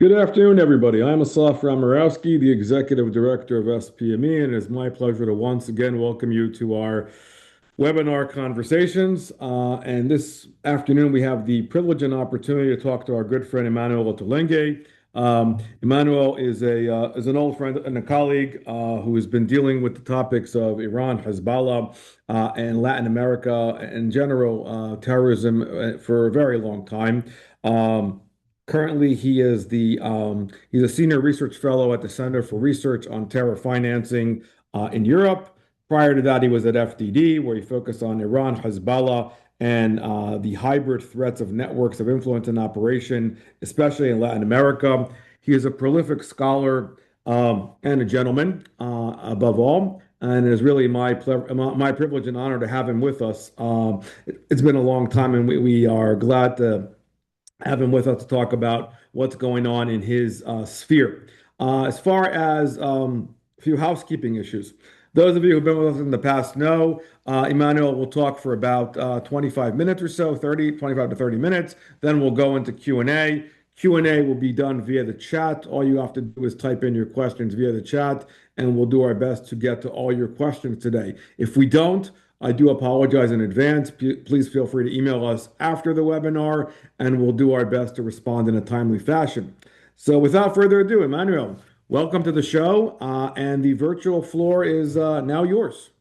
Good afternoon, everybody. I'm Asaf Ramarowski, the Executive Director of SPME, and it is my pleasure to once again welcome you to our webinar conversations. And this afternoon, we have the privilege and opportunity to talk to our good friend Emanuele Ottolenghi. Emanuele is an old friend and a colleague who has been dealing with the topics of Iran, Hezbollah, and Latin America in general, terrorism for a very long time. Currently, he's a senior research fellow at the Center for Research on Terror Financing in Europe. Prior to that, he was at FDD, where he focused on Iran, Hezbollah, and the hybrid threats of networks of influence and operation, especially in Latin America. He is a prolific scholar and a gentleman, above all. And it is really my privilege and honor to have him with us. It's been a long time, and we are glad to have him with us to talk about what's going on in his sphere. As far as a few housekeeping issues, those of you who've been with us in the past know Emanuele will talk for about 25 minutes or so, 25 to 30 minutes. Then we'll go into Q&A. Q&A will be done via the chat. All you have to do is type in your questions via the chat, and we'll do our best to get to all your questions today. If we don't, I do apologize in advance. Please feel free to email us after the webinar, and we'll do our best to respond in a timely fashion. So without further ado, Emanuele, welcome to the show, and the virtual floor is now yours.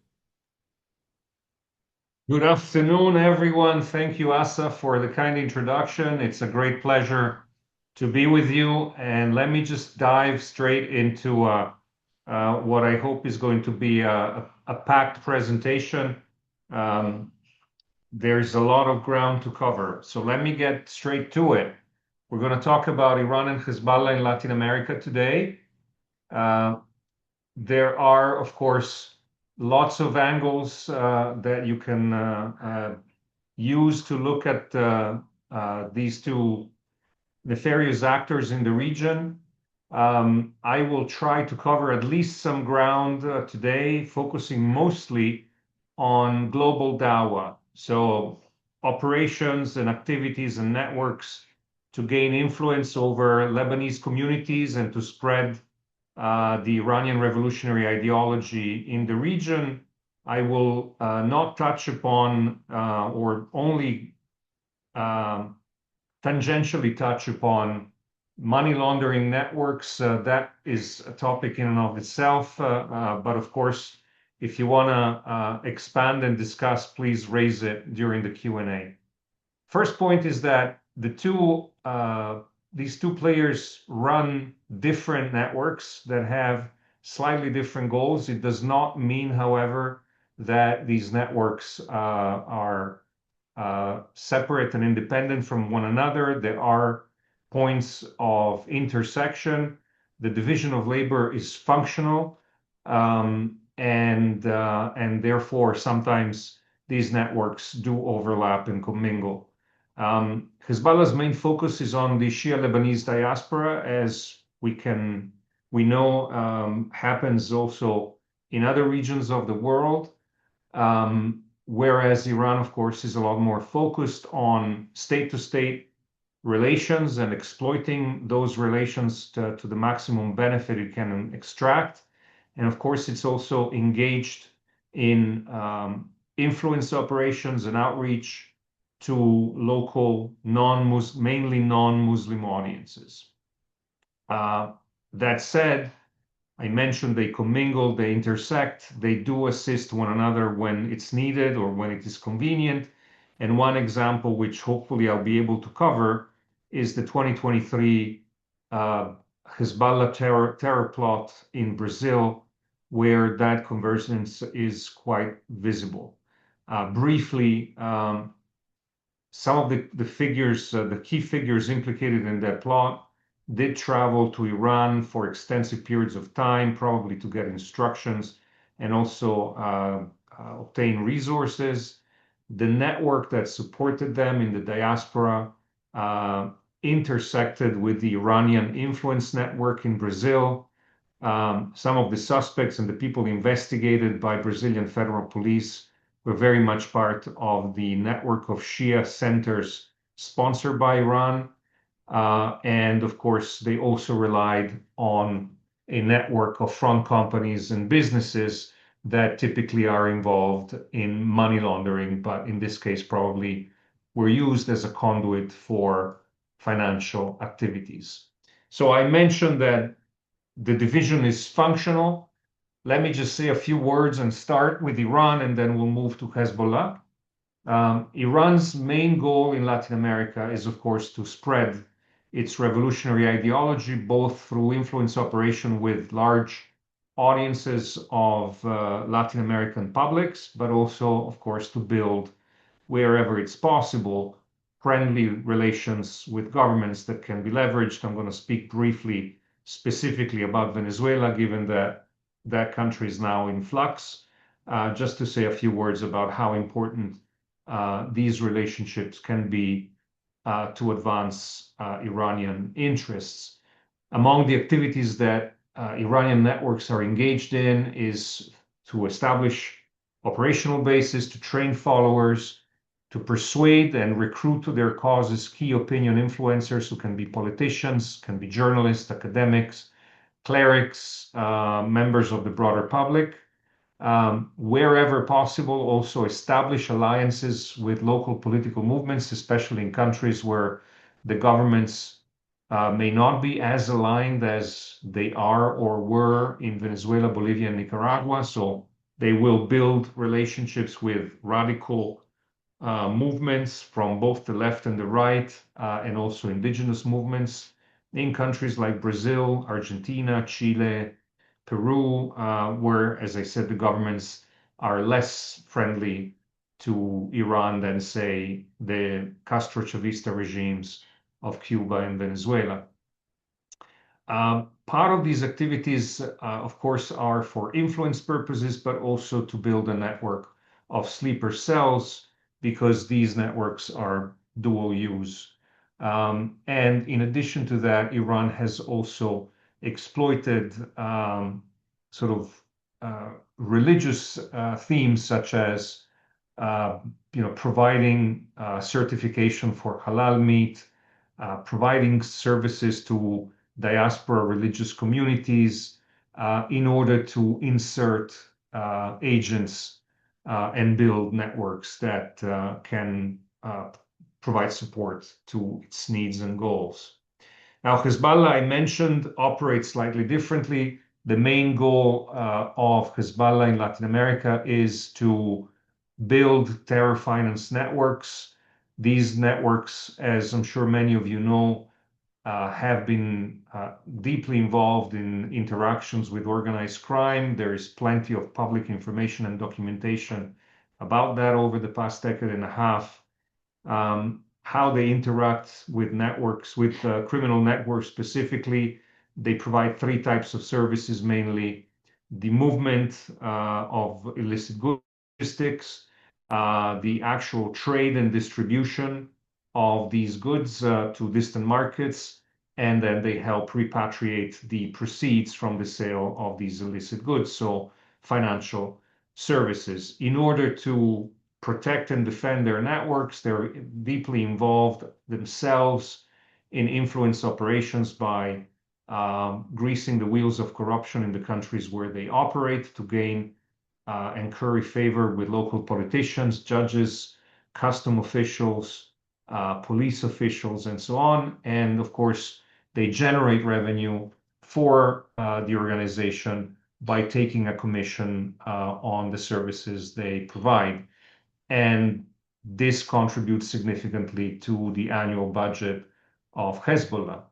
Good afternoon, everyone. Thank you, Asa, for the kind introduction. It's a great pleasure to be with you. And let me just dive straight into what I hope is going to be a packed presentation. There's a lot of ground to cover. So let me get straight to it. We're going to talk about Iran and Hezbollah in Latin America today. There are, of course, lots of angles that you can use to look at these two nefarious actors in the region. I will try to cover at least some ground today, focusing mostly on global dawah, so operations and activities and networks to gain influence over Lebanese communities and to spread the Iranian revolutionary ideology in the region. I will not touch upon or only tangentially touch upon money laundering networks. That is a topic in and of itself. But of course, if you want to expand and discuss, please raise it during the Q&A. First point is that these two players run different networks that have slightly different goals. It does not mean, however, that these networks are separate and independent from one another. There are points of intersection. The division of labor is functional, and therefore sometimes these networks do overlap and commingle. Hezbollah's main focus is on the Shia Lebanese diaspora, as we know happens also in other regions of the world. Whereas Iran, of course, is a lot more focused on state-to-state relations and exploiting those relations to the maximum benefit it can extract. And of course, it's also engaged in influence operations and outreach to local, mainly non-Muslim audiences. That said, I mentioned they commingle, they intersect, they do assist one another when it's needed or when it is convenient. And one example, which hopefully I'll be able to cover, is the 2023 Hezbollah terror plot in Brazil, where that convergence is quite visible. Briefly, some of the figures, the key figures implicated in that plot did travel to Iran for extensive periods of time, probably to get instructions and also obtain resources. The network that supported them in the diaspora intersected with the Iranian influence network in Brazil. Some of the suspects and the people investigated by Brazilian federal police were very much part of the network of Shia centers sponsored by Iran. And of course, they also relied on a network of front companies and businesses that typically are involved in money laundering, but in this case, probably were used as a conduit for financial activities. So I mentioned that the division is functional. Let me just say a few words and start with Iran, and then we'll move to Hezbollah. Iran's main goal in Latin America is, of course, to spread its revolutionary ideology, both through influence operation with large audiences of Latin American publics, but also, of course, to build, wherever it's possible, friendly relations with governments that can be leveraged. I'm going to speak briefly, specifically about Venezuela, given that that country is now in flux, just to say a few words about how important these relationships can be to advance Iranian interests. Among the activities that Iranian networks are engaged in is to establish operational bases, to train followers, to persuade and recruit to their causes key opinion influencers who can be politicians, can be journalists, academics, clerics, members of the broader public. Wherever possible, also establish alliances with local political movements, especially in countries where the governments may not be as aligned as they are or were in Venezuela, Bolivia, and Nicaragua. So they will build relationships with radical movements from both the left and the right, and also indigenous movements in countries like Brazil, Argentina, Chile, Peru, where, as I said, the governments are less friendly to Iran than, say, the Castro Chavista regimes of Cuba and Venezuela. Part of these activities, of course, are for influence purposes, but also to build a network of sleeper cells, because these networks are dual use. And in addition to that, Iran has also exploited sort of religious themes, such as providing certification for halal meat, providing services to diaspora religious communities in order to insert agents and build networks that can provide support to its needs and goals. Now, Hezbollah, I mentioned, operates slightly differently. The main goal of Hezbollah in Latin America is to build terror finance networks. These networks, as I'm sure many of you know, have been deeply involved in interactions with organized crime. There is plenty of public information and documentation about that over the past decade and a half. How they interact with networks, with criminal networks specifically. They provide three types of services mainly: the movement of illicit goods, logistics, the actual trade and distribution of these goods to distant markets, and then they help repatriate the proceeds from the sale of these illicit goods, so financial services. In order to protect and defend their networks, they're deeply involved themselves in influence operations by greasing the wheels of corruption in the countries where they operate to gain and curry favor with local politicians, judges, custom officials, police officials, and so on. And of course, they generate revenue for the organization by taking a commission on the services they provide. And this contributes significantly to the annual budget of Hezbollah.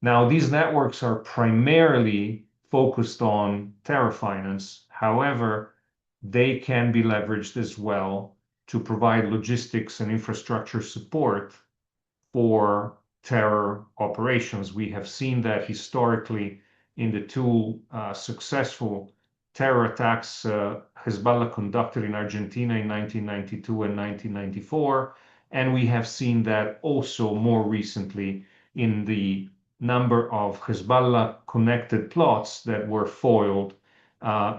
Now, these networks are primarily focused on terror finance. However, they can be leveraged as well to provide logistics and infrastructure support for terror operations. We have seen that historically in the two successful terror attacks Hezbollah conducted in Argentina in 1992 and 1994. And we have seen that also more recently in the number of Hezbollah connected plots that were foiled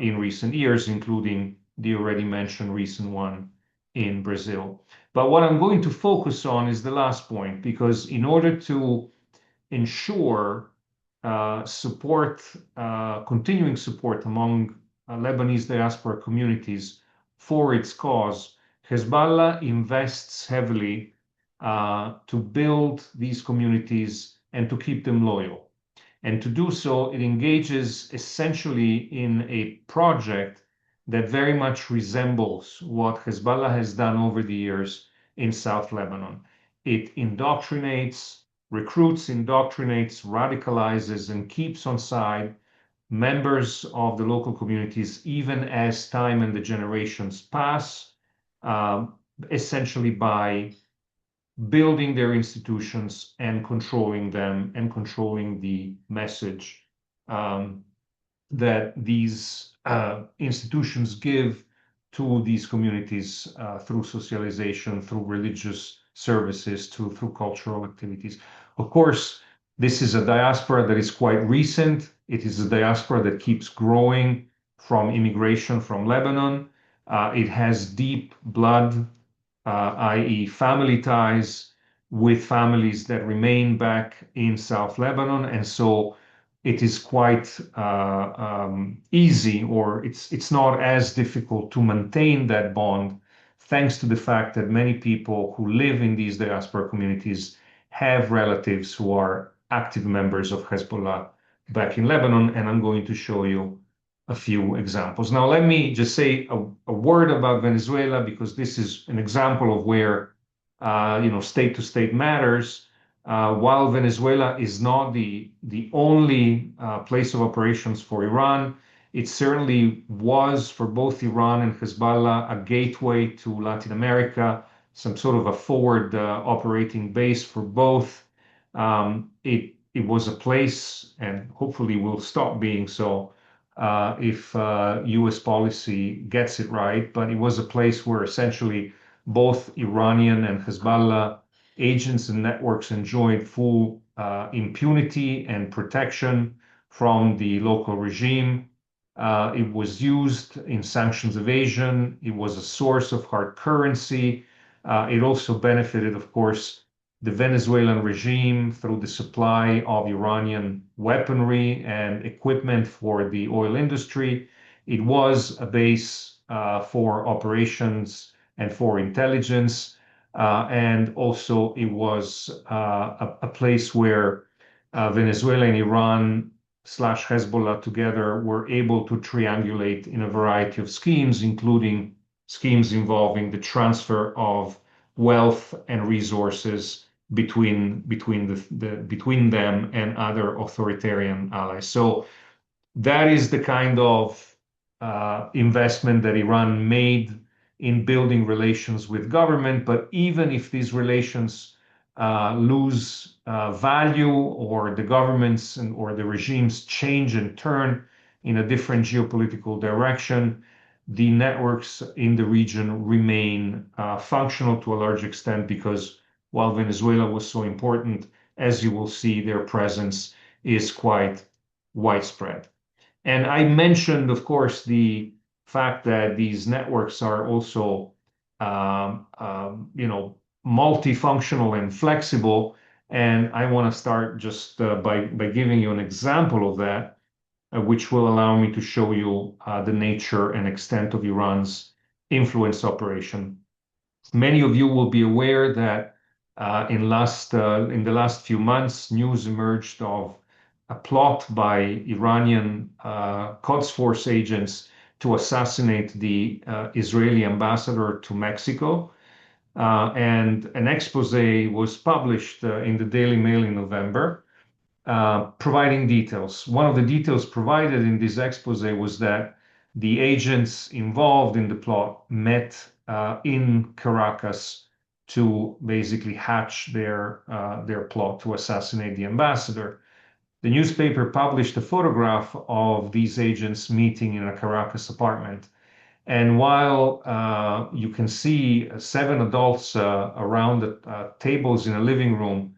in recent years, including the already mentioned recent one in Brazil. But what I'm going to focus on is the last point, because in order to ensure continuing support among Lebanese diaspora communities for its cause, Hezbollah invests heavily to build these communities and to keep them loyal. And to do so, it engages essentially in a project that very much resembles what Hezbollah has done over the years in South Lebanon. It indoctrinates, recruits, indoctrinates, radicalizes, and keeps on side members of the local communities, even as time and the generations pass, essentially by building their institutions and controlling them and controlling the message that these institutions give to these communities through socialization, through religious services, through cultural activities. Of course, this is a diaspora that is quite recent. It is a diaspora that keeps growing from immigration from Lebanon. It has deep blood, i.e. family ties with families that remain back in South Lebanon. And so it is quite easy, or it's not as difficult to maintain that bond, thanks to the fact that many people who live in these diaspora communities have relatives who are active members of Hezbollah back in Lebanon. And I'm going to show you a few examples. Now, let me just say a word about Venezuela, because this is an example of where state-to-state matters. While Venezuela is not the only place of operations for Iran, it certainly was for both Iran and Hezbollah a gateway to Latin America, some sort of a forward operating base for both. It was a place, and hopefully will stop being so if US policy gets it right, but it was a place where essentially both Iranian and Hezbollah agents and networks enjoyed full impunity and protection from the local regime. It was used in sanctions evasion. It was a source of hard currency. It also benefited, of course, the Venezuelan regime through the supply of Iranian weaponry and equipment for the oil industry. It was a base for operations and for intelligence. And also it was a place where Venezuela and Iran slash Hezbollah together were able to triangulate in a variety of schemes, including schemes involving the transfer of wealth and resources between them and other authoritarian allies. So that is the kind of investment that Iran made in building relations with government. But even if these relations lose value, or the governments or the regimes change and turn in a different geopolitical direction, the networks in the region remain functional to a large extent, because while Venezuela was so important, as you will see, their presence is quite widespread. And I mentioned, of course, the fact that these networks are also, multifunctional and flexible. And I want to start just by giving you an example of that, which will allow me to show you the nature and extent of Iran's influence operation. Many of you will be aware that in the last few months, news emerged of a plot by Iranian Quds Force agents to assassinate the Israeli ambassador to Mexico. And an expose was published in the Daily Mail in November, providing details. One of the details provided in this expose was that the agents involved in the plot met in Caracas to basically hatch their plot to assassinate the ambassador. The newspaper published a photograph of these agents meeting in a Caracas apartment. And while you can see 7 adults around the tables in a living room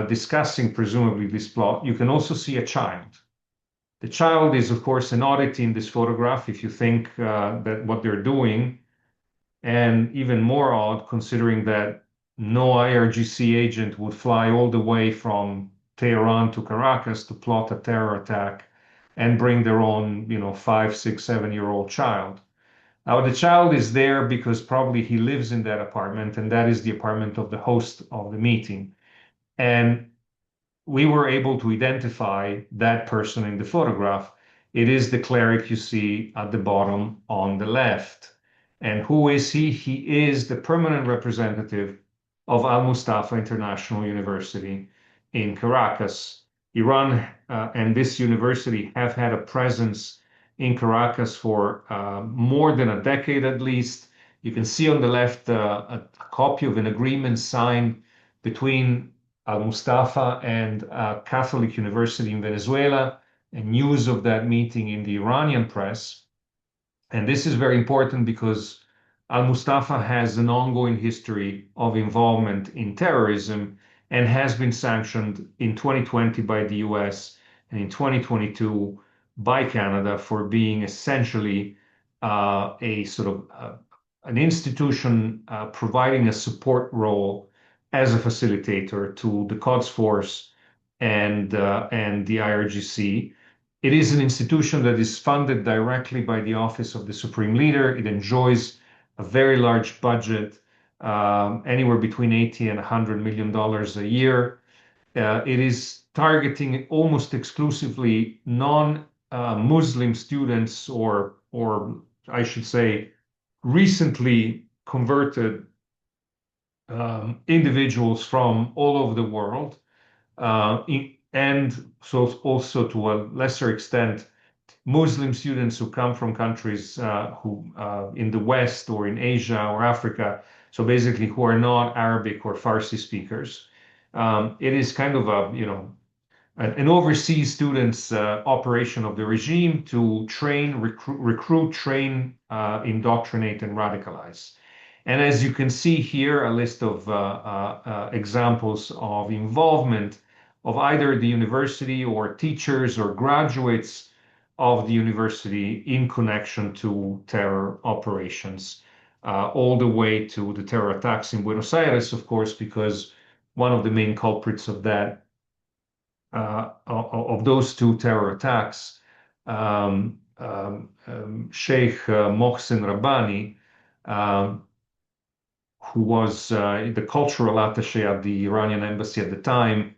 discussing presumably this plot, you can also see a child. The child is, of course, an oddity in this photograph if you think that what they're doing, and even more odd considering that no IRGC agent would fly all the way from Tehran to Caracas to plot a terror attack and bring their own, 5, 6, 7-year-old child. Now, the child is there because probably he lives in that apartment, and that is the apartment of the host of the meeting. And we were able to identify that person in the photograph. It is the cleric you see at the bottom on the left. And who is he? He is the permanent representative of Al Mustafa International University in Caracas. Iran and this university have had a presence in Caracas for more than a decade at least. You can see on the left a copy of an agreement signed between Al Mustafa and Catholic University in Venezuela, and news of that meeting in the Iranian press. And this is very important because Al Mustafa has an ongoing history of involvement in terrorism and has been sanctioned in 2020 by the US and in 2022 by Canada for being essentially a sort of an institution providing a support role as a facilitator to the Quds Force and the IRGC. It is an institution that is funded directly by the Office of the Supreme Leader. It enjoys a very large budget, anywhere between 80 and $100 million a year. It is targeting almost exclusively non-Muslim students, or I should say, recently converted individuals from all over the world, and so also to a lesser extent, Muslim students who come from countries who in the West or in Asia or Africa, so basically who are not Arabic or Farsi speakers. It is kind of an overseas students operation of the regime to train, recruit, train, indoctrinate, and radicalize. And as you can see here, a list of examples of involvement of either the university or teachers or graduates of the university in connection to terror operations, all the way to the terror attacks in Buenos Aires, of course, because one of the main culprits of that, of those two terror attacks, Sheikh Mohsen Rabbani, who was the cultural attaché at the Iranian embassy at the time,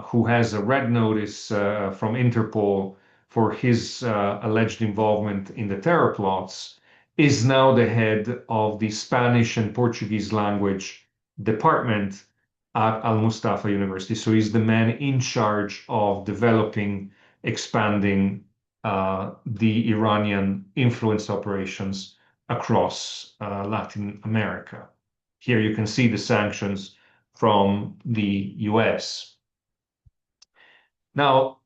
who has a red notice from Interpol for his alleged involvement in the terror plots, is now the head of the Spanish and Portuguese language department at Al Mustafa University. So he's the man in charge of developing, expanding the Iranian influence operations across Latin America. Here you can see the sanctions from the US. Now,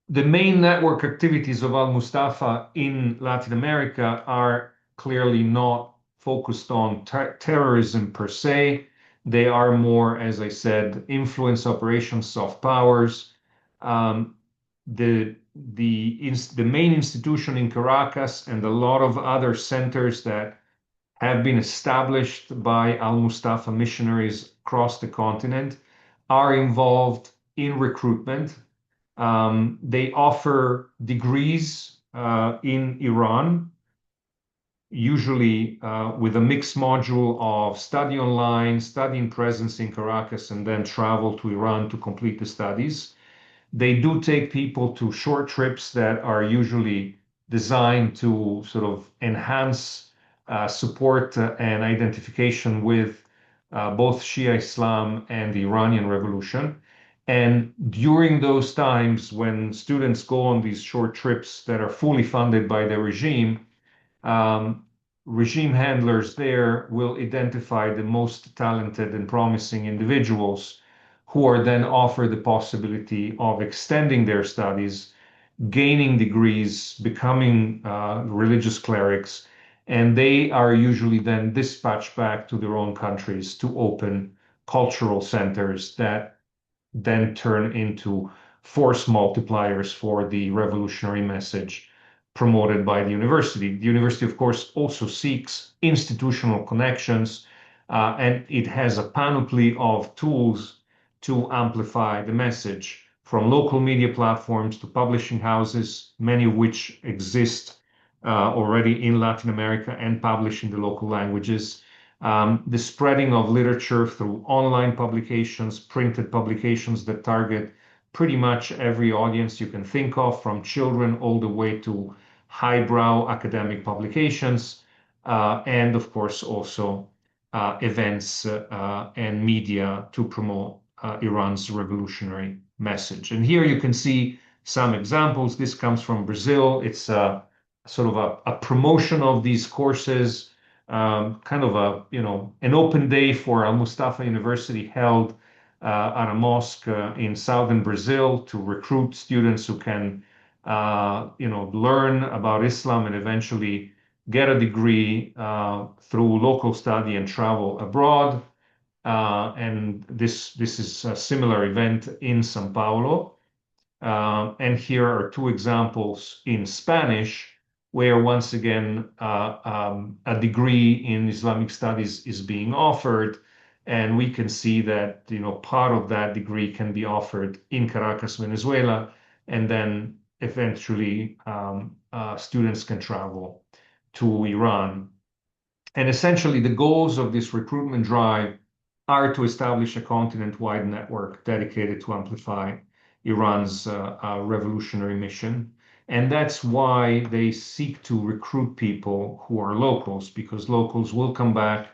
the main network activities of Al Mustafa in Latin America are clearly not focused on terrorism per se. They are more, as I said, influence operations, soft powers. The main institution in Caracas and a lot of other centers that have been established by Al Mustafa missionaries across the continent are involved in recruitment. They offer degrees in Iran, usually with a mixed module of study online, study in presence in Caracas, and then travel to Iran to complete the studies. They do take people to short trips that are usually designed to sort of enhance support and identification with both Shia Islam and the Iranian Revolution. And during those times when students go on these short trips that are fully funded by the regime, regime handlers there will identify the most talented and promising individuals who are then offered the possibility of extending their studies, gaining degrees, becoming religious clerics, and they are usually then dispatched back to their own countries to open cultural centers that then turn into force multipliers for the revolutionary message promoted by the university. The university, of course, also seeks institutional connections, and it has a panoply of tools to amplify the message, from local media platforms to publishing houses, many of which exist already in Latin America and publish in the local languages. The spreading of literature through online publications, printed publications that target pretty much every audience you can think of, from children all the way to highbrow academic publications, and of course also events and media to promote Iran's revolutionary message. And here you can see some examples. This comes from Brazil. It's sort of a promotion of these courses, kind of an open day for Al Mustafa University held at a mosque in southern Brazil to recruit students who can, learn about Islam and eventually get a degree through local study and travel abroad. And this is a similar event in São Paulo. And here are two examples in Spanish, where once again a degree in Islamic studies is being offered. And we can see that part of that degree can be offered in Caracas, Venezuela, and then eventually students can travel to Iran. And essentially the goals of this recruitment drive are to establish a continent-wide network dedicated to amplify Iran's revolutionary mission. And that's why they seek to recruit people who are locals, because locals will come back.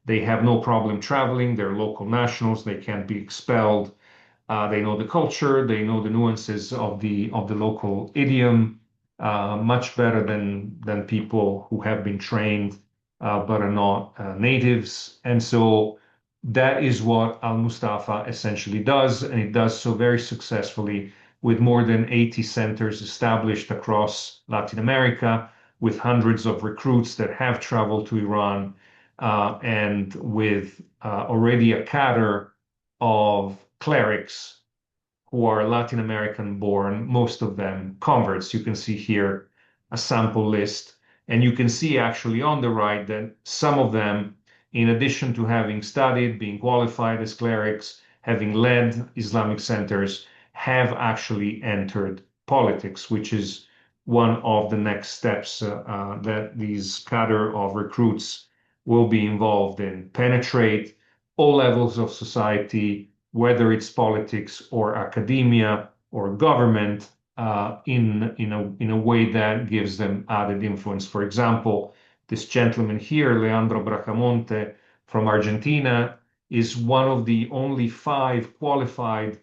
They have no problem traveling. They're local nationals. They can't be expelled. They know the culture. They know the nuances of the local idiom much better than people who have been trained but are not natives. And so that is what Al Mustafa essentially does, and it does so very successfully, with more than 80 centers established across Latin America, with hundreds of recruits that have traveled to Iran, and with already a cadre of clerics who are Latin American born, most of them converts. You can see here a sample list, and you can see actually on the right that some of them, in addition to having studied, being qualified as clerics, having led Islamic centers, have actually entered politics, which is one of the next steps that these cadre of recruits will be involved in. Penetrate all levels of society, whether it's politics or academia or government, in a way that gives them added influence. For example, this gentleman here, Leandro Bracamonte from Argentina, is one of the only 5 qualified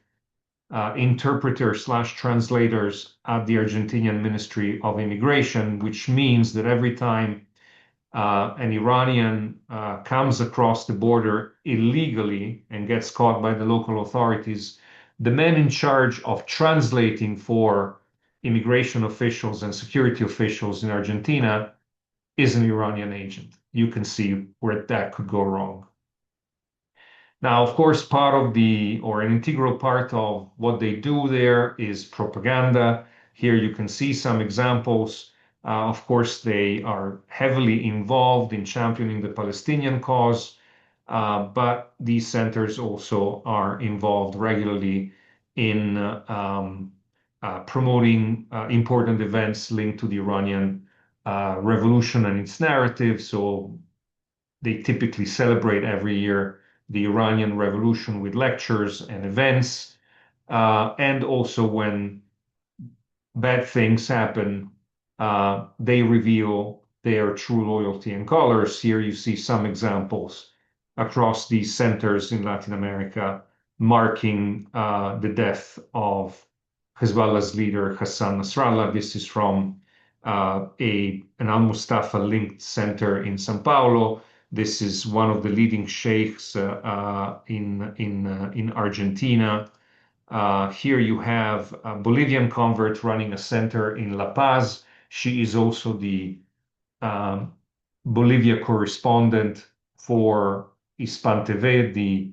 interpreter/translators at the Argentinian Ministry of Immigration, which means that every time an Iranian comes across the border illegally and gets caught by the local authorities, the man in charge of translating for immigration officials and security officials in Argentina is an Iranian agent. You can see where that could go wrong. Now, of course, an integral part of what they do there is propaganda. Here you can see some examples. Of course, they are heavily involved in championing the Palestinian cause, but these centers also are involved regularly in promoting important events linked to the Iranian revolution and its narrative. So they typically celebrate every year the Iranian Revolution with lectures and events. And also when bad things happen, they reveal their true loyalty and colors. Here you see some examples across these centers in Latin America, marking the death of Hezbollah's leader, Hassan Nasrallah. This is from an Al-Mustafa linked center in São Paulo. This is one of the leading sheikhs in Argentina. Here you have a Bolivian convert running a center in La Paz. She is also the Bolivia correspondent for Hispan TV, the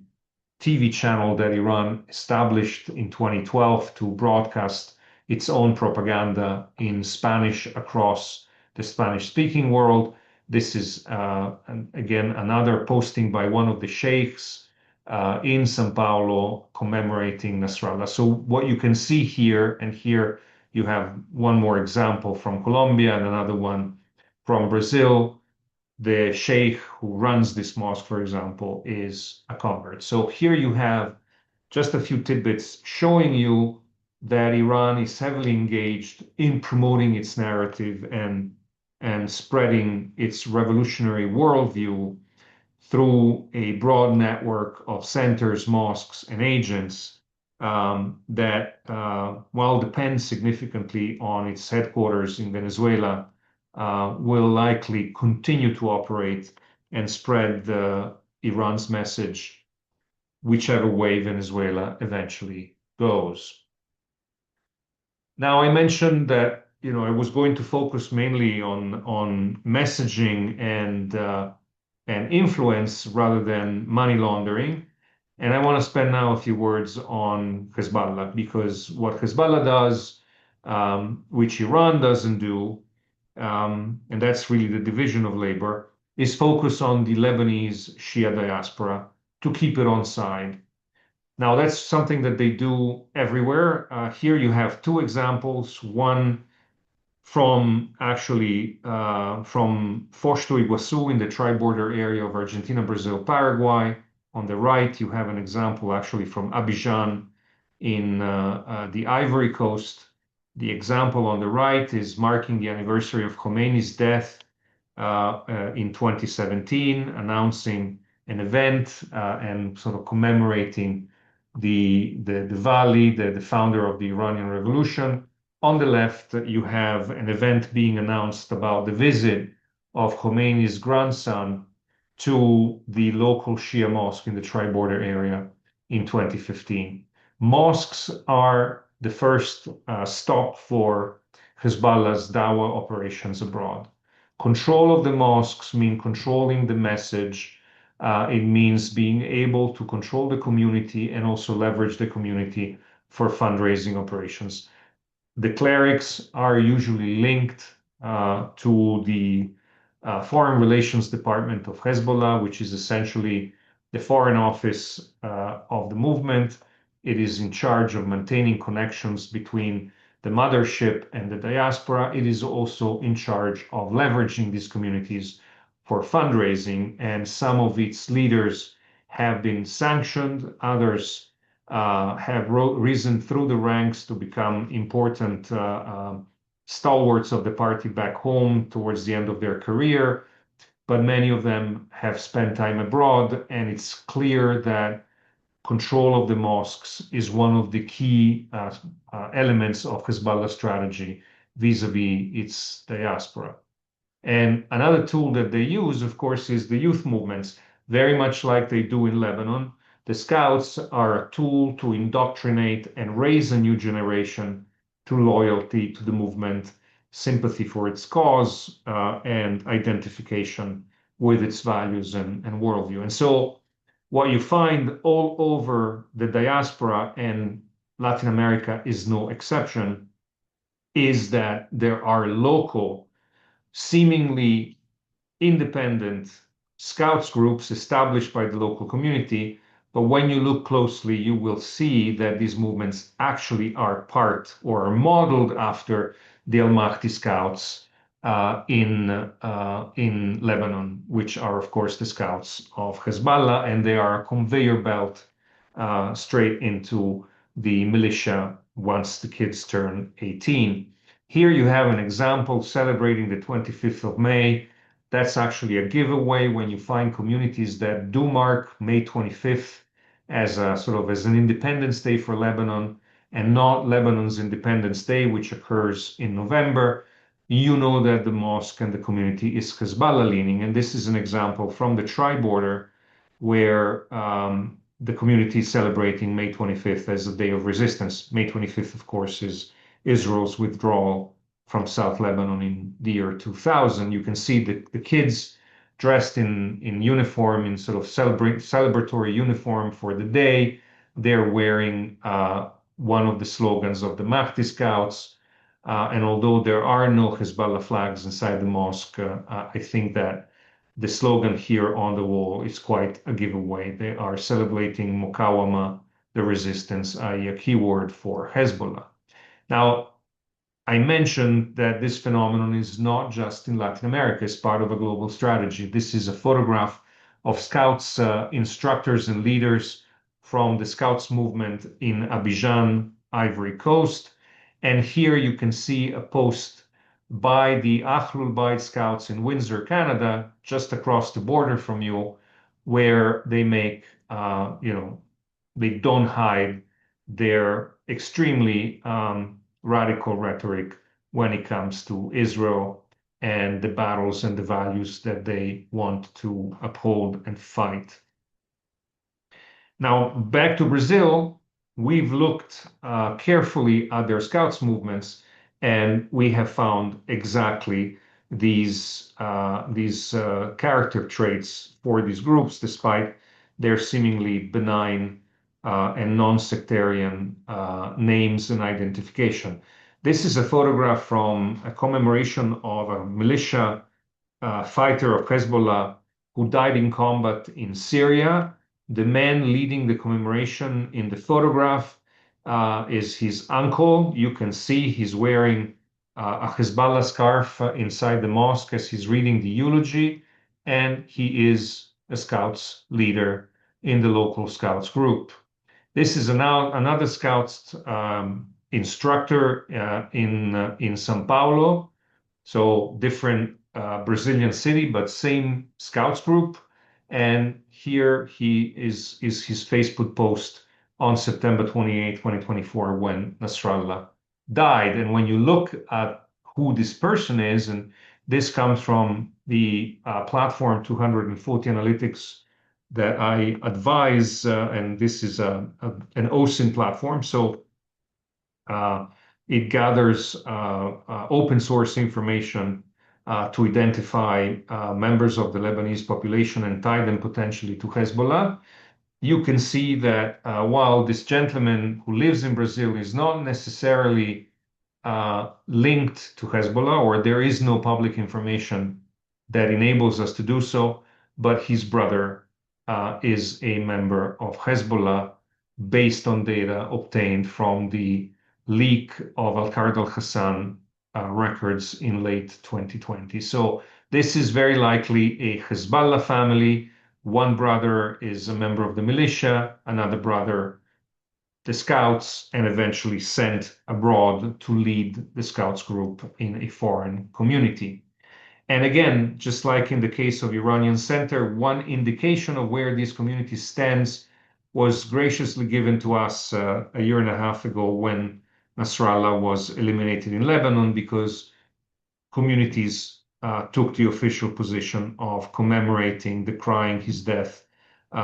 TV channel that Iran established in 2012 to broadcast its own propaganda in Spanish across the Spanish-speaking world. This is, again, another posting by one of the sheikhs in São Paulo commemorating Nasrallah. So what you can see here, and here you have one more example from Colombia and another one from Brazil. The sheikh who runs this mosque, for example, is a convert. So here you have just a few tidbits showing you that Iran is heavily engaged in promoting its narrative and spreading its revolutionary worldview through a broad network of centers, mosques, and agents that, while depend significantly on its headquarters in Venezuela, will likely continue to operate and spread Iran's message, whichever way Venezuela eventually goes. Now, I mentioned that I was going to focus mainly on messaging and influence rather than money laundering. And I want to spend now a few words on Hezbollah, because what Hezbollah does, which Iran doesn't do, and that's really the division of labor, is focus on the Lebanese Shia diaspora to keep it on side. Now, that's something that they do everywhere. Here you have two examples, one from Foz do Iguaçu in the tri-border area of Argentina, Brazil, Paraguay. On the right, you have an example actually from Abidjan in the Ivory Coast. The example on the right is marking the anniversary of Khomeini's death in 2017, announcing an event and sort of commemorating the Vali, the founder of the Iranian Revolution. On the left, you have an event being announced about the visit of Khomeini's grandson to the local Shia mosque in the tri-border area in 2015. Mosques are the first stop for Hezbollah's Dawah operations abroad. Control of the mosques means controlling the message. It means being able to control the community and also leverage the community for fundraising operations. The clerics are usually linked to the Foreign Relations Department of Hezbollah, which is essentially the foreign office of the movement. It is in charge of maintaining connections between the mothership and the diaspora. It is also in charge of leveraging these communities for fundraising, and some of its leaders have been sanctioned. Others have risen through the ranks to become important stalwarts of the party back home towards the end of their career, but many of them have spent time abroad, and it's clear that control of the mosques is one of the key elements of Hezbollah's strategy vis-a-vis its diaspora. And another tool that they use, of course, is the youth movements, very much like they do in Lebanon. The scouts are a tool to indoctrinate and raise a new generation to loyalty to the movement, sympathy for its cause, and identification with its values and worldview. And so what you find all over the diaspora, and Latin America is no exception, is that there are local, seemingly independent scouts groups established by the local community. But when you look closely, you will see that these movements actually are part or are modeled after the Al Mahdi scouts in Lebanon, which are, of course, the scouts of Hezbollah, and they are a conveyor belt straight into the militia once the kids turn 18. Here you have an example celebrating the 25th of May. That's actually a giveaway when you find communities that do mark May 25th as a sort of as an Independence Day for Lebanon and not Lebanon's Independence Day, which occurs in November. You know that the mosque and the community is Hezbollah leaning. And this is an example from the tri-border where the community is celebrating May 25th as a day of resistance. May 25th, of course, is Israel's withdrawal from South Lebanon in the year 2000. You can see the kids dressed in uniform, in sort of celebratory uniform for the day. They're wearing one of the slogans of the Mahdi Scouts. And although there are no Hezbollah flags inside the mosque, I think that the slogan here on the wall is quite a giveaway. They are celebrating Mukawama, the resistance, i.e. a keyword for Hezbollah. Now, I mentioned that this phenomenon is not just in Latin America, it's part of a global strategy. This is a photograph of scouts, instructors, and leaders from the Scouts movement in Abidjan, Ivory Coast. And here you can see a post by the Ahlul Bayt Scouts in Windsor, Canada, just across the border from you, where they make, they don't hide their extremely radical rhetoric when it comes to Israel and the battles and the values that they want to uphold and fight. Now, back to Brazil, we've looked carefully at their scouts movements, and we have found exactly these character traits for these groups, despite their seemingly benign and non-sectarian names and identification. This is a photograph from a commemoration of a militia fighter of Hezbollah who died in combat in Syria. The man leading the commemoration in the photograph is his uncle. You can see he's wearing a Hezbollah scarf inside the mosque as he's reading the eulogy, and he is a Scouts leader in the local Scouts group. This is another Scouts instructor in São Paulo, so different Brazilian city, but same Scouts group. And here is his Facebook post on September 28, 2024, when Nasrallah died. And when you look at who this person is, and this comes from the platform 240 Analytics that I advise, and this is an OSINT platform. So it gathers open source information to identify members of the Lebanese population and tie them potentially to Hezbollah. You can see that while this gentleman who lives in Brazil is not necessarily linked to Hezbollah, or there is no public information that enables us to do so, but his brother is a member of Hezbollah based on data obtained from the leak of Al-Qard al-Hassan records in late 2020. So this is very likely a Hezbollah family. One brother is a member of the militia, another brother the Scouts, and eventually sent abroad to lead the Scouts group in a foreign community. And again, just like in the case of Iranian Center, one indication of where this community stands was graciously given to us a year and a half ago when Nasrallah was eliminated in Lebanon, because communities took the official position of commemorating, decrying his death,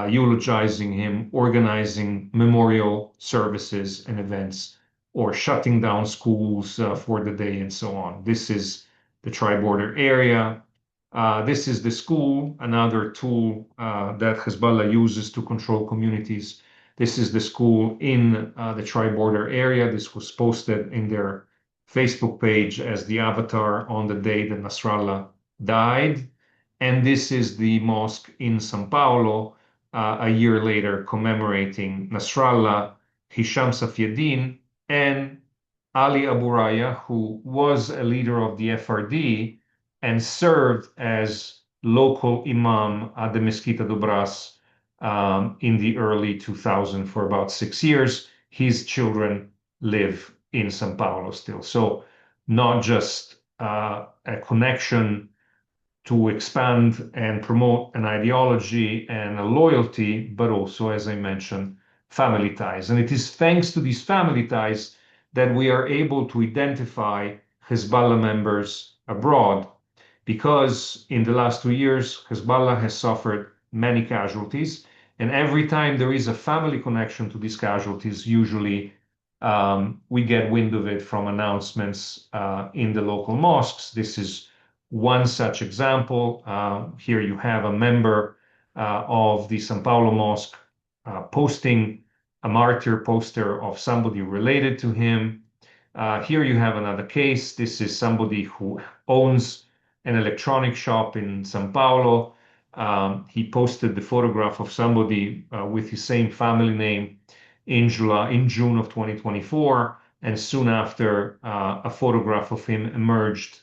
eulogizing him, organizing memorial services and events, or shutting down schools for the day and so on. This is the tri-border area. This is the school, another tool that Hezbollah uses to control communities. This is the school in the tri-border area. This was posted in their Facebook page as the avatar on the day that Nasrallah died. And this is the mosque in São Paulo, a year later, commemorating Nasrallah, Hisham Safieddin, and Ali Abu Raya, who was a leader of the FRD and served as local imam at the Mesquita do Brás in the early 2000s for about 6 years. His children live in São Paulo still. So not just a connection to expand and promote an ideology and a loyalty, but also, as I mentioned, family ties. And it is thanks to these family ties that we are able to identify Hezbollah members abroad, because in the last 2 years, Hezbollah has suffered many casualties. And every time there is a family connection to these casualties, usually we get wind of it from announcements in the local mosques. This is one such example. Here you have a member of the São Paulo mosque posting a martyr poster of somebody related to him. Here you have another case. This is somebody who owns an electronic shop in São Paulo. He posted the photograph of somebody with his same family name in June of 2024, and soon after, a photograph of him emerged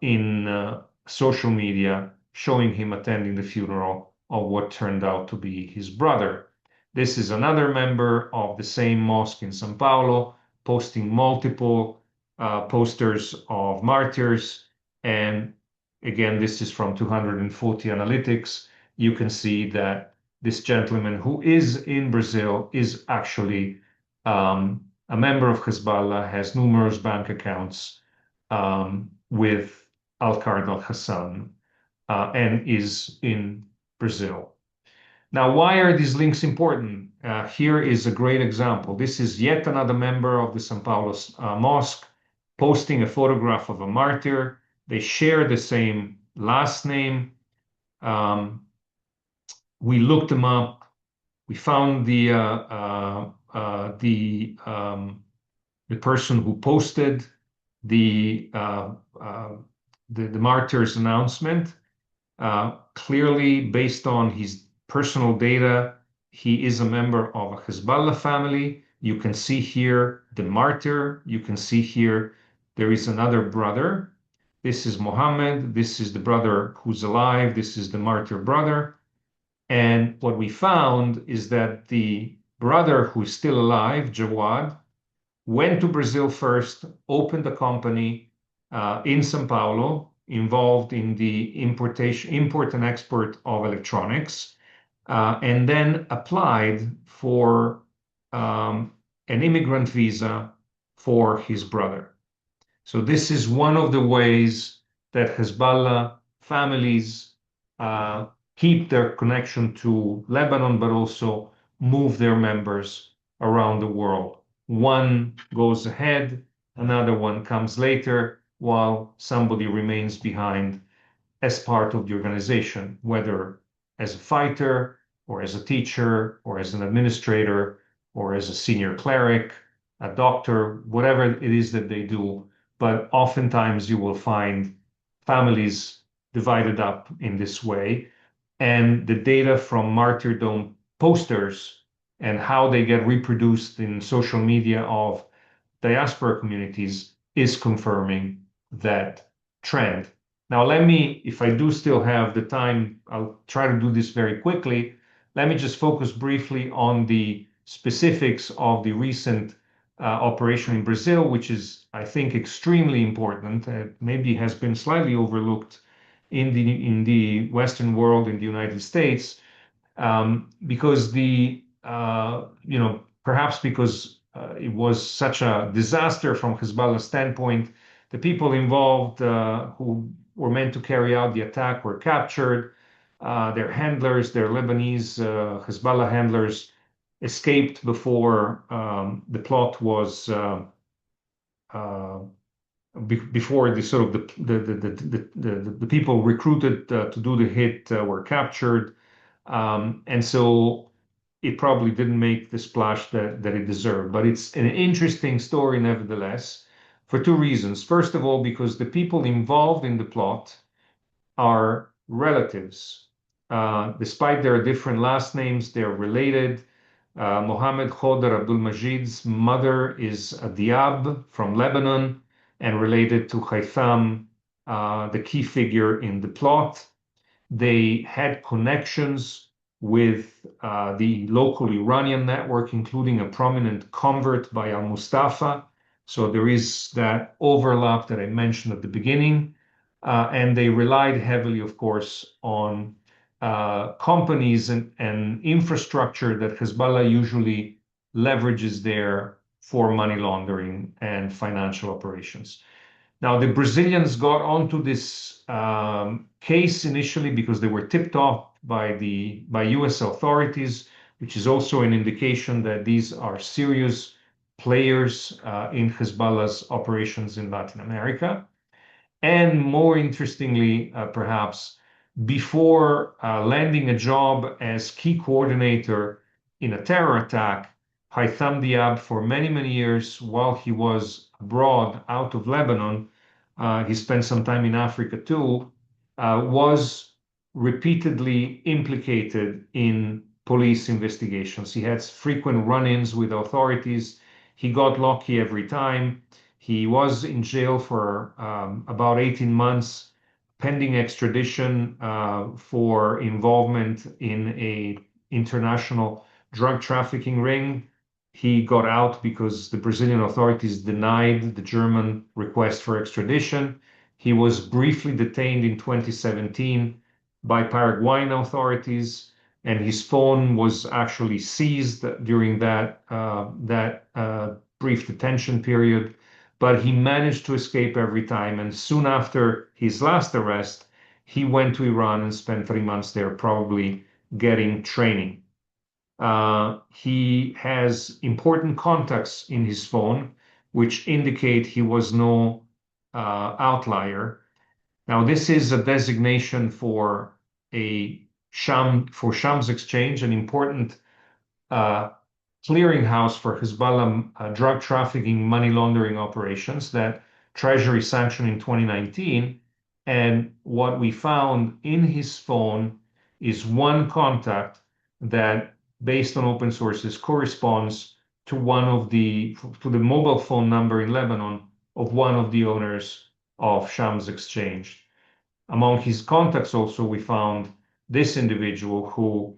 in social media showing him attending the funeral of what turned out to be his brother. This is another member of the same mosque in São Paulo, posting multiple posters of martyrs. And again, this is from 240 Analytics. You can see that this gentleman who is in Brazil is actually a member of Hezbollah, has numerous bank accounts with Al-Qard al-Hassan, and is in Brazil. Now, why are these links important? Here is a great example. This is yet another member of the São Paulo Mosque posting a photograph of a martyr. They share the same last name. We looked them up. We found the person who posted the martyr's announcement. Clearly, based on his personal data, he is a member of a Hezbollah family. You can see here the martyr. You can see here there is another brother. This is Mohammed. This is the brother who's alive. This is the martyr brother. And what we found is that the brother who's still alive, Jawad, went to Brazil first, opened a company in São Paulo, involved in the import and export of electronics, and then applied for an immigrant visa for his brother. So this is one of the ways that Hezbollah families keep their connection to Lebanon, but also move their members around the world. One goes ahead, another one comes later, while somebody remains behind as part of the organization, whether as a fighter or as a teacher or as an administrator or as a senior cleric, a doctor, whatever it is that they do. But oftentimes you will find families divided up in this way. And the data from martyrdom posters and how they get reproduced in social media of diaspora communities is confirming that trend. Now, if I do still have the time, I'll try to do this very quickly. Let me just focus briefly on the specifics of the recent operation in Brazil, which is, I think, extremely important. Maybe has been slightly overlooked in the Western world, in the United States, because perhaps because it was such a disaster from Hezbollah's standpoint, the people involved who were meant to carry out the attack were captured. Their handlers, their Lebanese Hezbollah handlers, escaped before the plot was before the people recruited to do the hit were captured, and so it probably didn't make the splash that it deserved. But it's an interesting story nevertheless, for two reasons. First of all, because the people involved in the plot are relatives. Despite their different last names, they're related. Mohammed Khodr Abdul Majid's mother is a Diab from Lebanon and related to Haytham, the key figure in the plot. They had connections with the local Iranian network, including a prominent convert by al-Mustafa. So there is that overlap that I mentioned at the beginning. And they relied heavily, of course, on companies and infrastructure that Hezbollah usually leverages there for money laundering and financial operations. Now, the Brazilians got onto this case initially because they were tipped off by U.S. authorities, which is also an indication that these are serious players in Hezbollah's operations in Latin America. And more interestingly, perhaps, before landing a job as key coordinator in a terror attack, Haytham Diab, for many, many years, while he was abroad out of Lebanon, he spent some time in Africa too, was repeatedly implicated in police investigations. He had frequent run-ins with authorities. He got lucky every time. He was in jail for about 18 months, pending extradition for involvement in a international drug trafficking ring. He got out because the Brazilian authorities denied the German request for extradition. He was briefly detained in 2017 by Paraguayan authorities, and his phone was actually seized during that brief detention period. But he managed to escape every time, and soon after his last arrest, he went to Iran and spent 3 months there, probably getting training. He has important contacts in his phone, which indicate he was no outlier. Now, this is a designation for Shams Exchange, an important uh, clearinghouse for Hezbollah drug trafficking, money laundering operations that Treasury sanctioned in 2019. And what we found in his phone is one contact that, based on open sources, corresponds to the mobile phone number in Lebanon of one of the owners of Shams Exchange. Among his contacts also, we found this individual who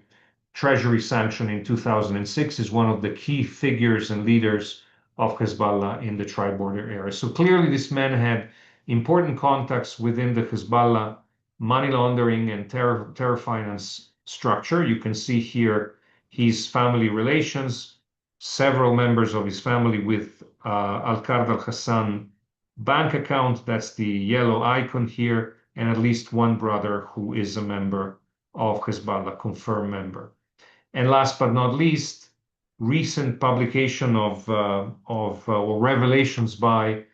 Treasury sanctioned in 2006 is one of the key figures and leaders of Hezbollah in the tri-border area. So clearly this man had important contacts within the Hezbollah money laundering and terror finance structure. You can see here his family relations, several members of his family with Al-Qard al-Hassan bank account. That's the yellow icon here, and at least one brother who is a member of Hezbollah, confirmed member. And last but not least, recent publication of or revelations by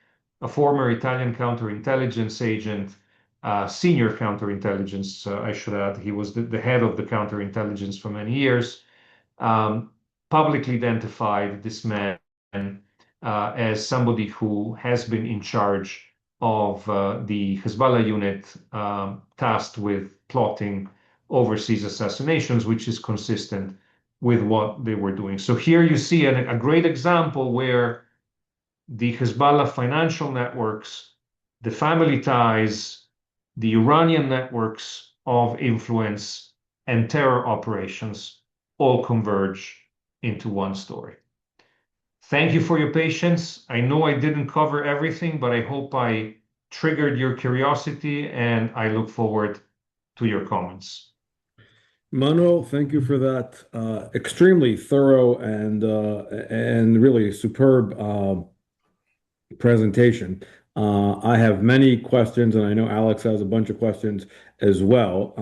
a former Italian counterintelligence agent, senior counterintelligence, I should add. He was the head of the counterintelligence for many years, publicly identified this man as somebody who has been in charge of the Hezbollah unit tasked with plotting overseas assassinations, which is consistent with what they were doing. So here you see a great example where the Hezbollah financial networks, the family ties, the Iranian networks of influence, and terror operations all converge into one story. Thank you for your patience. I know I didn't cover everything, but I hope I triggered your curiosity, and I look forward to your comments. Manuel, thank you for that extremely thorough and really superb presentation. I have many questions, and I know Alex has a bunch of questions as well.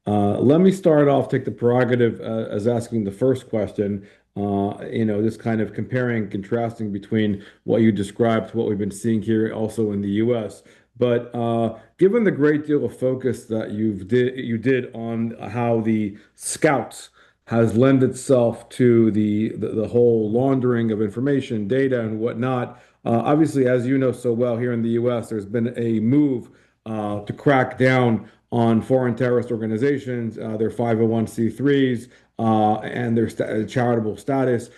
Let me start off, take the prerogative as asking the first question. This kind of comparing, contrasting between what you described to what we've been seeing here also in the U.S. But given the great deal of focus that you did on how the scouts has lent itself to the whole laundering of information, data, and whatnot. Obviously, as you know so well, here in the U.S., there's been a move to crack down on foreign terrorist organizations, their 501c3s, and their charitable status.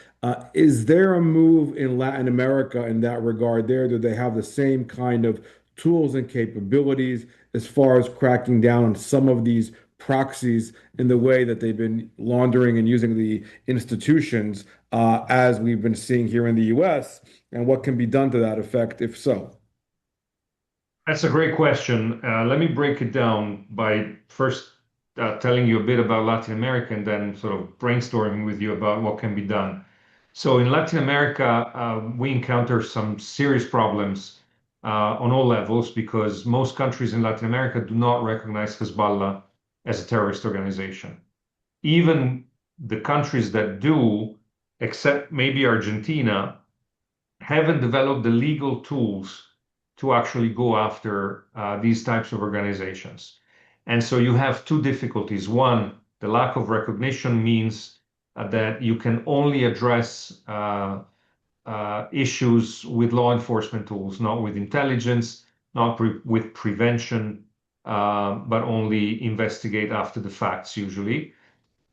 Is there a move in Latin America in that regard there? Do they have the same kind of tools and capabilities as far as cracking down on some of these proxies in the way that they've been laundering and using the institutions as we've been seeing here in the US? And what can be done to that effect, if so? That's a great question. Let me break it down by first telling you a bit about Latin America and then sort of brainstorming with you about what can be done. So in Latin America, we encounter some serious problems on all levels because most countries in Latin America do not recognize Hezbollah as a terrorist organization. Even the countries that do, except maybe Argentina, haven't developed the legal tools to actually go after these types of organizations. And so you have two difficulties. One, the lack of recognition means that you can only address issues with law enforcement tools, not with intelligence, not with prevention, but only investigate after the facts usually.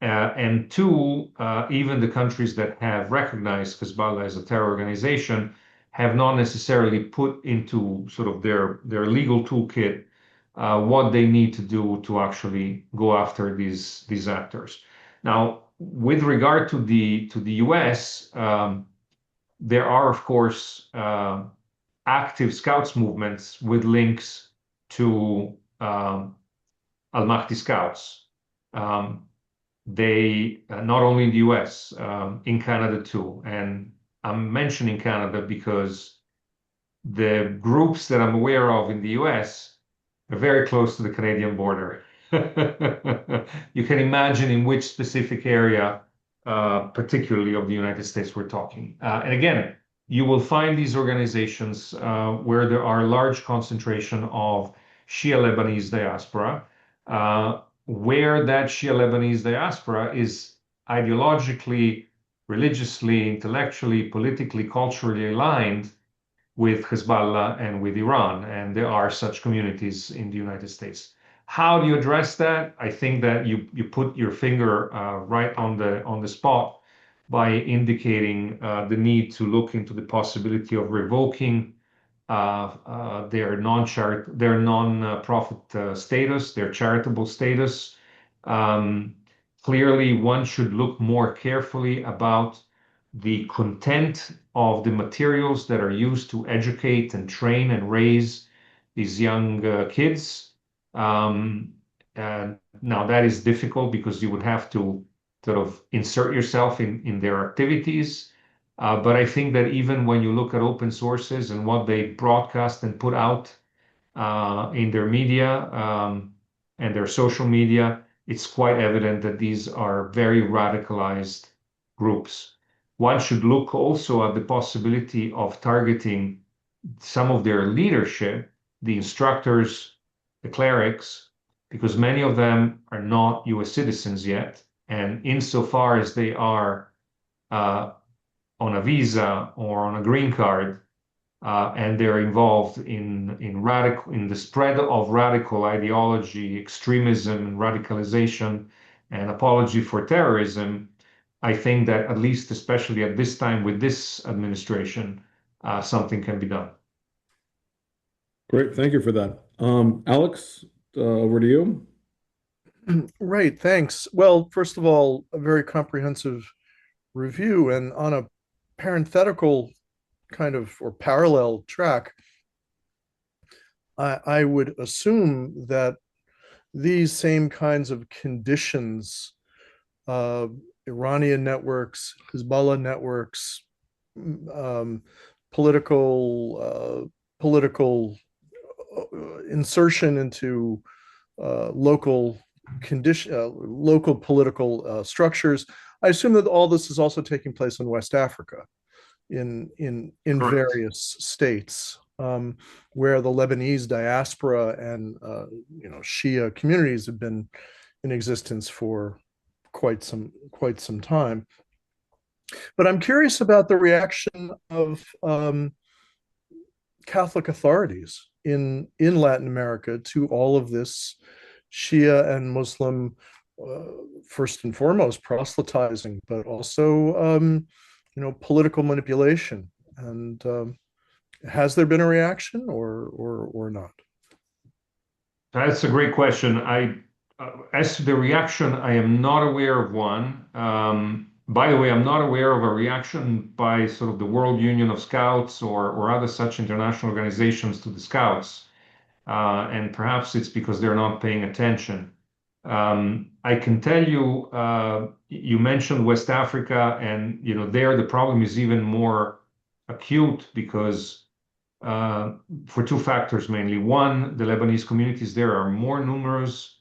And two, even the countries that have recognized Hezbollah as a terror organization have not necessarily put into sort of their legal toolkit what they need to do to actually go after these actors. Now, with regard to the U.S., there are, of course, active scouts movements with links to Al-Mahdi scouts. They not only in the US, in Canada too. And I'm mentioning Canada because the groups that I'm aware of in the US are very close to the Canadian border. You can imagine in which specific area, particularly of the United States, we're talking. And again, you will find these organizations where there are large concentration of Shia Lebanese diaspora, where that Shia Lebanese diaspora is ideologically, religiously, intellectually, politically, culturally aligned with Hezbollah and with Iran. And there are such communities in the United States. How do you address that? I think that you put your finger right on the spot by indicating the need to look into the possibility of revoking their non-profit status, their charitable status. Clearly, one should look more carefully about the content of the materials that are used to educate and train and raise these young kids. And now that is difficult because you would have to sort of insert yourself in their activities. But I think that even when you look at open sources and what they broadcast and put out in their media and their social media, it's quite evident that these are very radicalized groups. One should look also at the possibility of targeting some of their leadership, the instructors, the clerics, because many of them are not US citizens yet. And insofar as they are on a visa or on a green card, and they're involved in the spread of radical ideology, extremism, and radicalization, and apology for terrorism, I think that at least, especially at this time with this administration, something can be done. Great, thank you for that. Alex, over to you. Right, thanks. Well, first of all, a very comprehensive review. And on a parenthetical kind of or parallel track, I would assume that these same kinds of conditions, Iranian networks, Hezbollah networks, political insertion into local political structures. I assume that all this is also taking place in West Africa, in various states, where the Lebanese diaspora and Shia communities have been in existence for quite some time. But I'm curious about the reaction of Catholic authorities in Latin America to all of this Shia and Muslim, first and foremost, proselytizing, but also political manipulation. And has there been a reaction or not? That's a great question. As to the reaction, I am not aware of one. By the way, I'm not aware of a reaction by sort of the World Union of Scouts or other such international organizations to the Scouts. And perhaps it's because they're not paying attention. I can tell you, you mentioned West Africa, and there the problem is even more acute because for two factors mainly. One, the Lebanese communities there are more numerous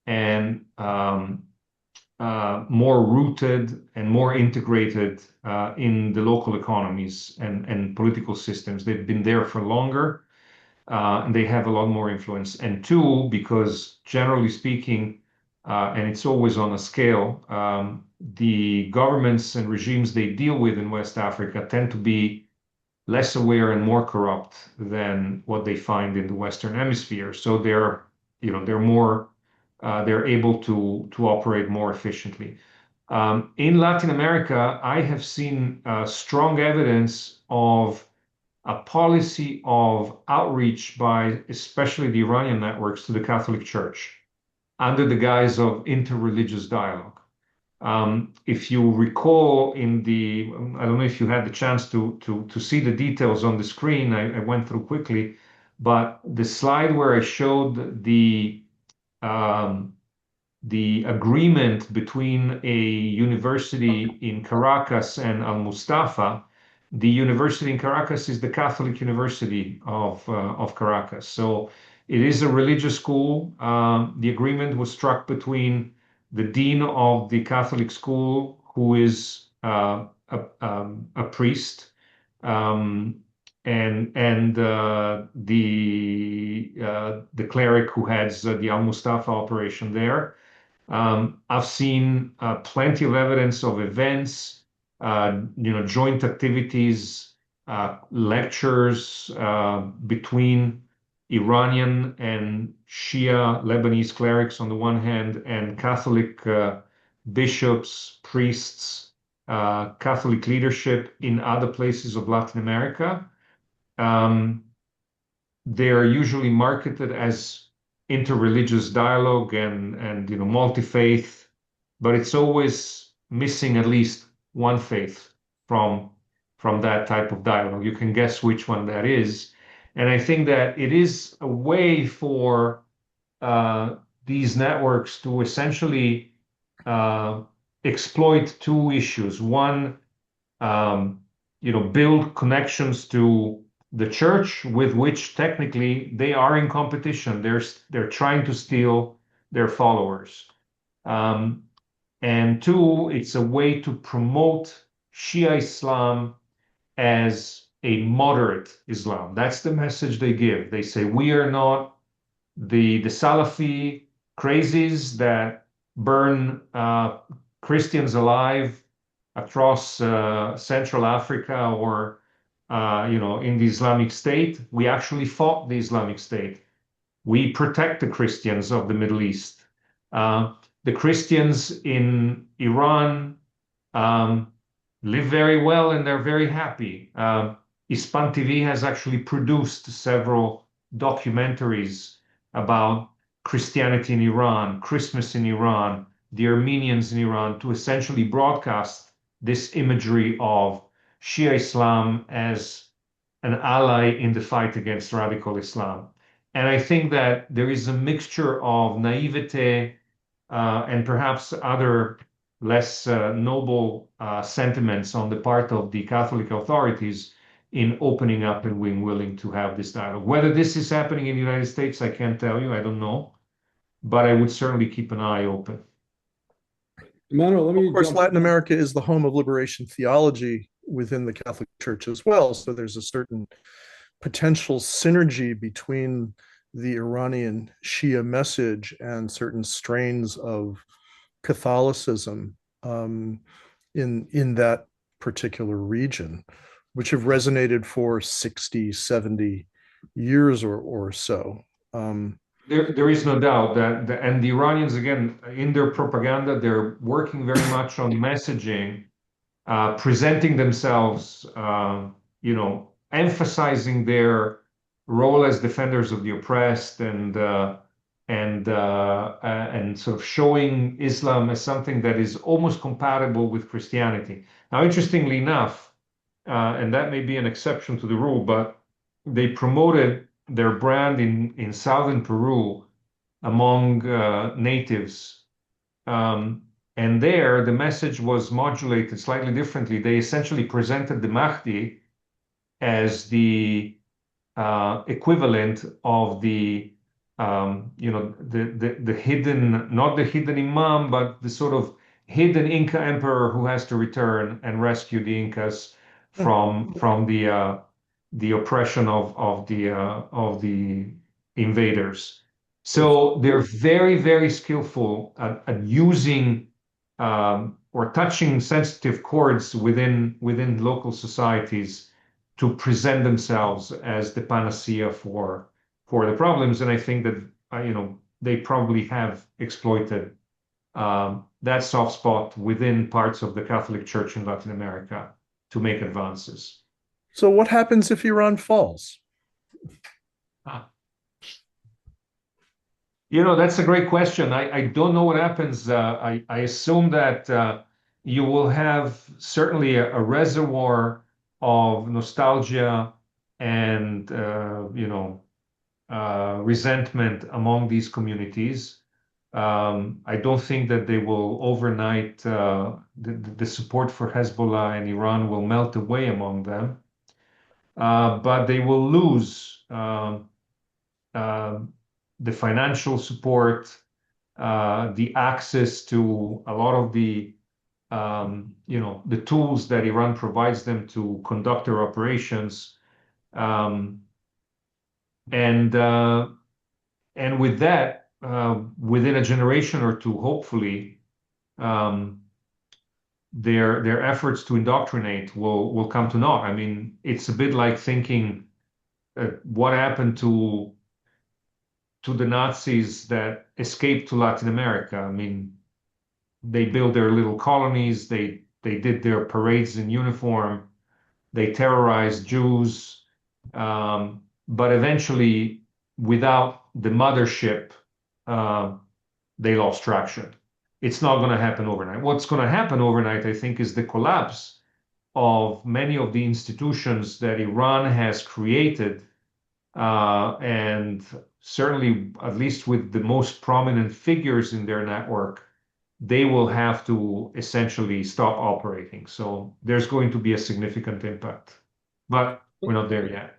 and more rooted and more integrated in the local economies and political systems. They've been there for longer. And they have a lot more influence. And two, because generally speaking, and it's always on a scale, the governments and regimes they deal with in West Africa tend to be less aware and more corrupt than what they find in the Western Hemisphere. So they're they're able to operate more efficiently. In Latin America, I have seen strong evidence of a policy of outreach by especially the Iranian networks to the Catholic Church under the guise of interreligious dialogue. If you recall I don't know if you had the chance to see the details on the screen, I went through quickly, but the slide where I showed the agreement between a university in Caracas and Al Mustafa. The university in Caracas is the Catholic University of Caracas. So it is a religious school. The agreement was struck between the dean of the Catholic school, who is a priest, and the cleric who heads the Al Mustafa operation there. I've seen plenty of evidence of events, joint activities, lectures between Iranian and Shia Lebanese clerics on the one hand, and Catholic bishops, priests, Catholic leadership in other places of Latin America. They're usually marketed as interreligious dialogue and multi-faith, but it's always missing at least one faith from that type of dialogue. You can guess which one that is. And I think that it is a way for these networks to essentially exploit two issues. One, build connections to the church, with which technically they are in competition. They're trying to steal their followers. And two, it's a way to promote Shia Islam as a moderate Islam. That's the message they give. They say, we are not the Salafi crazies that burn Christians alive across Central Africa or in the Islamic State. We actually fought the Islamic State. We protect the Christians of the Middle East. The Christians in Iran live very well and they're very happy. Ispan TV has actually produced several documentaries about Christianity in Iran, Christmas in Iran, the Armenians in Iran, to essentially broadcast this imagery of Shia Islam as an ally in the fight against radical Islam. And I think that there is a mixture of naivete and perhaps other less noble sentiments on the part of the Catholic authorities in opening up and being willing to have this dialogue. Whether this is happening in the United States, I can't tell you, I don't know, but I would certainly keep an eye open. Emanuele, let me Of course, Latin America is the home of liberation theology within the Catholic Church as well. So there's a certain potential synergy between the Iranian Shia message and certain strains of Catholicism in that particular region, which have resonated for 60, 70 years or so. There is no doubt that, and the Iranians, again, in their propaganda, they're working very much on messaging, presenting themselves, emphasizing their role as defenders of the oppressed, and sort of showing Islam as something that is almost compatible with Christianity. Now, interestingly enough, and that may be an exception to the rule, but they promoted their brand in southern Peru among natives. And there, the message was modulated slightly differently. They essentially presented the Mahdi as the equivalent of the hidden, not the hidden imam, but the sort of hidden Inca emperor who has to return and rescue the Incas from the oppression of the invaders. So they're very, very skillful at using or touching sensitive chords within local societies to present themselves as the panacea for the problems. And I think that they probably have exploited that soft spot within parts of the Catholic Church in Latin America to make advances. So what happens if Iran falls? That's a great question. I don't know what happens. I assume that you will have certainly a reservoir of nostalgia and resentment among these communities. I don't think that they will overnight, the support for Hezbollah and Iran will melt away among them, but they will lose the financial support, the access to a lot of the the tools that Iran provides them to conduct their operations, and with that, within a generation or two, hopefully, their efforts to indoctrinate will come to naught. I mean, it's a bit like thinking what happened to the Nazis that escaped to Latin America. I mean, they built their little colonies, they did their parades in uniform, they terrorized Jews, but eventually, without the mothership, they lost traction. It's not going to happen overnight. What's going to happen overnight, I think, is the collapse of many of the institutions that Iran has created, and certainly, at least with the most prominent figures in their network, they will have to essentially stop operating. So there's going to be a significant impact, but we're not there yet.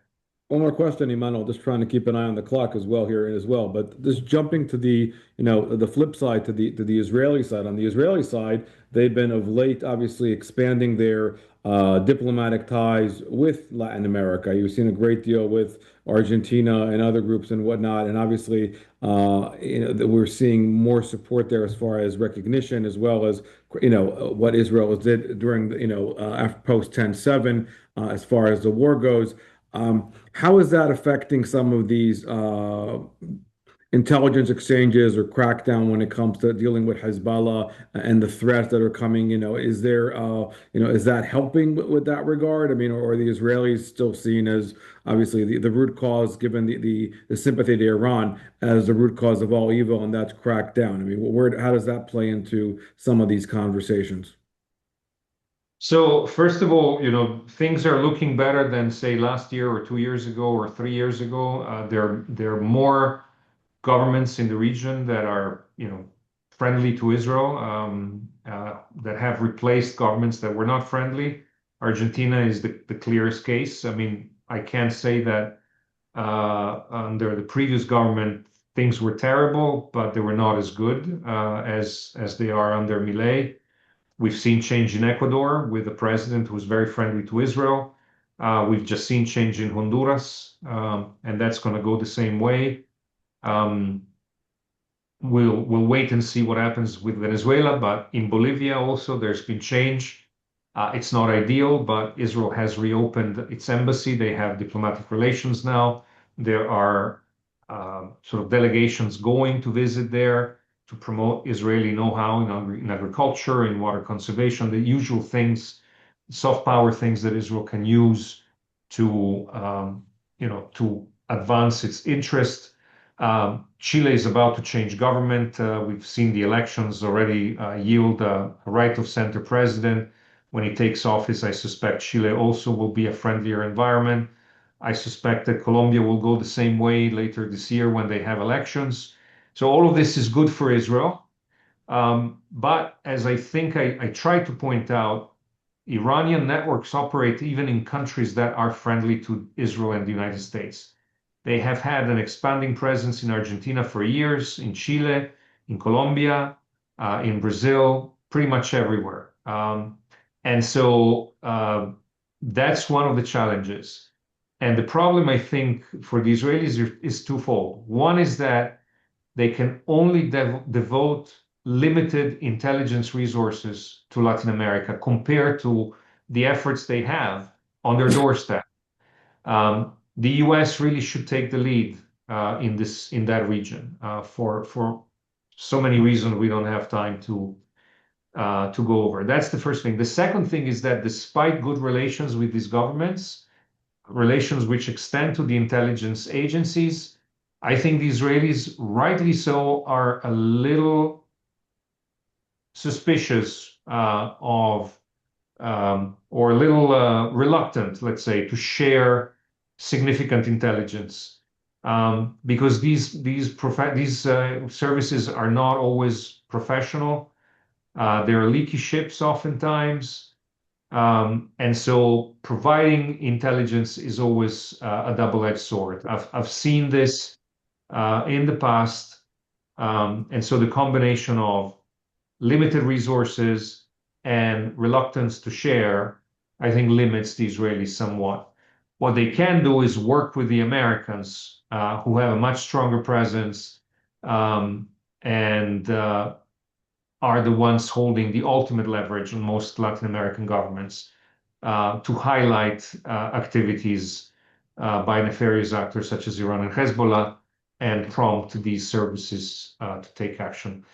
One more question, Emanuele. Just trying to keep an eye on the clock as well here as well. But just jumping to the flip side, to the Israeli side. On the Israeli side, they've been of late obviously expanding their diplomatic ties with Latin America. You've seen a great deal with Argentina and other groups and whatnot. And obviously, we're seeing more support there as far as recognition, as well as what Israel did during after post 10/7, as far as the war goes. How is that affecting some of these intelligence exchanges or crackdown when it comes to dealing with Hezbollah and the threats that are coming? Is there, is that helping with that regard? I mean, or are the Israelis still seen as obviously the root cause, given the sympathy to Iran, as the root cause of all evil, and that's crackdown? I mean, how does that play into some of these conversations? So first of all, things are looking better than say last year or 2 years ago or 3 years ago. There are more governments in the region that are, friendly to Israel, that have replaced governments that were not friendly. Argentina is the clearest case. I mean, I can't say that under the previous government things were terrible, but they were not as good as they are under Milei. We've seen change in Ecuador with a president who's very friendly to Israel. We've just seen change in Honduras, and that's going to go the same way. We'll wait and see what happens with Venezuela, but in Bolivia also there's been change. It's not ideal, but Israel has reopened its embassy. They have diplomatic relations now. There are sort of delegations going to visit there to promote Israeli know-how in agriculture, in water conservation, the usual things, soft power things that Israel can use to advance its interest. Chile is about to change government. We've seen the elections already yield a right-of-center president. When he takes office, I suspect Chile also will be a friendlier environment. I suspect that Colombia will go the same way later this year when they have elections. So all of this is good for Israel. But as I think I try to point out, Iranian networks operate even in countries that are friendly to Israel and the United States. They have had an expanding presence in Argentina for years, in Chile, in Colombia, in Brazil, pretty much everywhere. And so that's one of the challenges. And the problem, I think, for the Israelis is twofold. One is that they can only devote limited intelligence resources to Latin America compared to the efforts they have on their doorstep. The US really should take the lead in that region for so many reasons we don't have time to go over. That's the first thing. The second thing is that despite good relations with these governments, relations which extend to the intelligence agencies, I think the Israelis, rightly so, are a little suspicious of or a little reluctant, let's say, to share significant intelligence because these services are not always professional. There are leaky ships oftentimes. And so providing intelligence is always a double-edged sword. I've seen this in the past. And so the combination of limited resources and reluctance to share, I think, limits the Israelis somewhat. What they can do is work with the Americans, who have a much stronger presence and are the ones holding the ultimate leverage on most Latin American governments to highlight activities by nefarious actors such as Iran and Hezbollah and prompt these services to take action.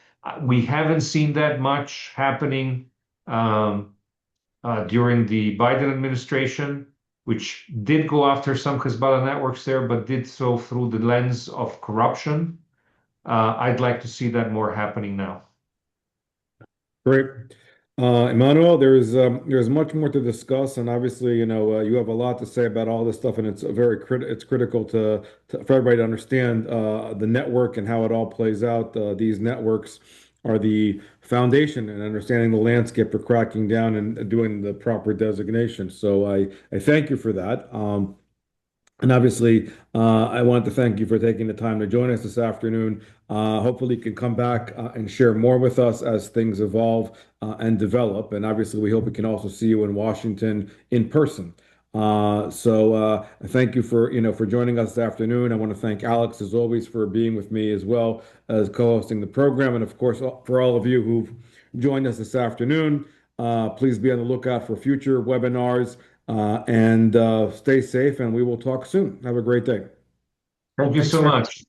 We haven't seen that much happening during the Biden administration, which did go after some Hezbollah networks there, but did so through the lens of corruption. I'd like to see that more happening now. Great. Emanuele, there's much more to discuss, and obviously, you have a lot to say about all this stuff, and it's critical for everybody to understand the network and how it all plays out. These networks are the foundation and understanding the landscape for cracking down and doing the proper designation. So I thank you for that. And obviously, I want to thank you for taking the time to join us this afternoon. Hopefully, you can come back and share more with us as things evolve and develop. And obviously, we hope we can also see you in Washington in person. So thank you for joining us this afternoon. I want to thank Alex, as always, for being with me as well as co-hosting the program. And of course, for all of you who've joined us this afternoon, please be on the lookout for future webinars. And stay safe, and we will talk soon. Have a great day. Thank you so much.